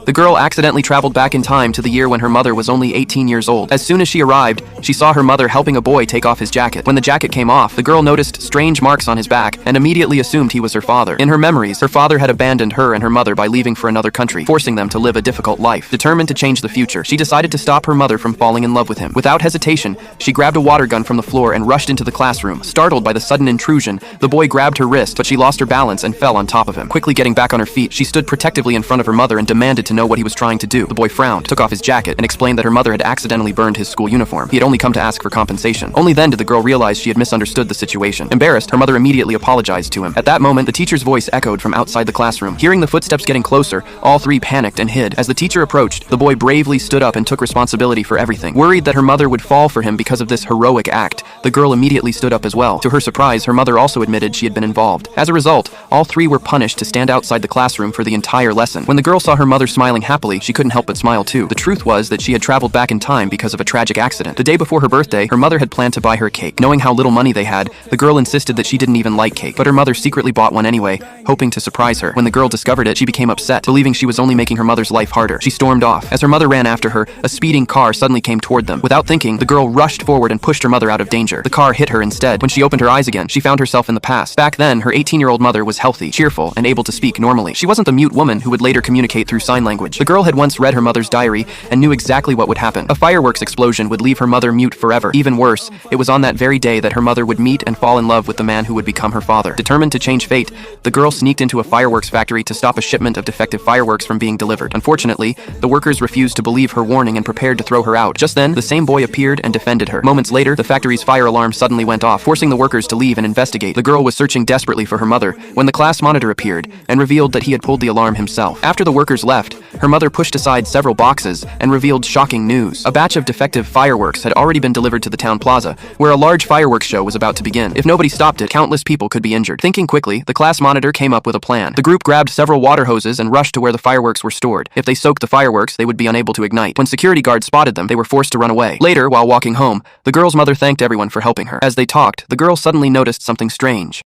The girl accidentally traveled back in time to the year when her mother was only 18 years old. As soon as she arrived, she saw her mother helping a boy take off his jacket. When the jacket came off, the girl noticed strange marks on his back and immediately assumed he was her father. In her memories, her father had abandoned her and her mother by leaving for another country, forcing them to live a difficult life. Determined to change the future, she decided to stop her mother from falling in love with him. Without hesitation, she grabbed a water gun from the floor and rushed into the classroom. Startled by the sudden intrusion, the boy grabbed her wrist, but she lost her balance and fell on top of him. Quickly getting back on her feet, she stood protectively in front of her mother and demanded to know what he was trying to do. The boy frowned, took off his jacket, and explained that her mother had accidentally burned his school uniform. He had only come to ask for compensation. Only then did the girl realize she had misunderstood the situation. Embarrassed, her mother immediately apologized to him. At that moment, the teacher's voice echoed from outside the classroom. Hearing the footsteps getting closer, all three panicked and hid. As the teacher approached, the boy bravely stood up and took responsibility for everything. Worried that her mother would fall for him because of this heroic act, the girl immediately stood up as well. To her surprise, her mother also admitted she had been involved. As a result, all three were punished to stand outside the classroom for the entire lesson. When the girl saw her mother smiling happily, she couldn't help but smile too. The truth was that she had traveled back in time because of a tragic accident. The day before her birthday, her mother had planned to buy her a cake. Knowing how little money they had, the girl insisted that she didn't even like cake, but her mother secretly bought one anyway, hoping to surprise her. When the girl discovered it, she became upset, believing she was only making her mother's life harder. She stormed off. As her mother ran after her, a speeding car suddenly came toward them. Without thinking, the girl rushed forward and pushed her mother out of danger. The car hit her instead. When she opened her eyes again, she found herself in the past. Back then, her 18-year-old mother was healthy, cheerful, and able to speak normally. She wasn't the mute woman who would later communicate through sign language. The girl had once read her mother's diary and knew exactly what would happen. A fireworks explosion would leave her mother mute forever. Even worse, it was on that very day that her mother would meet and fall in love with the man who would become her father. Determined to change fate, the girl sneaked into a fireworks factory to stop a shipment of defective fireworks from being delivered. Unfortunately, the workers refused to believe her warning and prepared to throw her out. Just then, the same boy appeared and defended her. Moments later, the factory's fire alarm suddenly went off, forcing the workers to leave and investigate. The girl was searching desperately for her mother when the class monitor appeared and revealed that he had pulled the alarm himself. After the workers left, her mother pushed aside several boxes and revealed shocking news. A batch of defective fireworks had already been delivered to the town plaza, where a large fireworks show was about to begin. If nobody stopped it, countless people could be injured. Thinking quickly, the class monitor came up with a plan. The group grabbed several water hoses and rushed to where the fireworks were stored. If they soaked the fireworks, they would be unable to ignite. When security guards spotted them, they were forced to run away. Later, while walking home, the girl's mother thanked everyone for helping her. As they talked, the girl suddenly noticed something strange.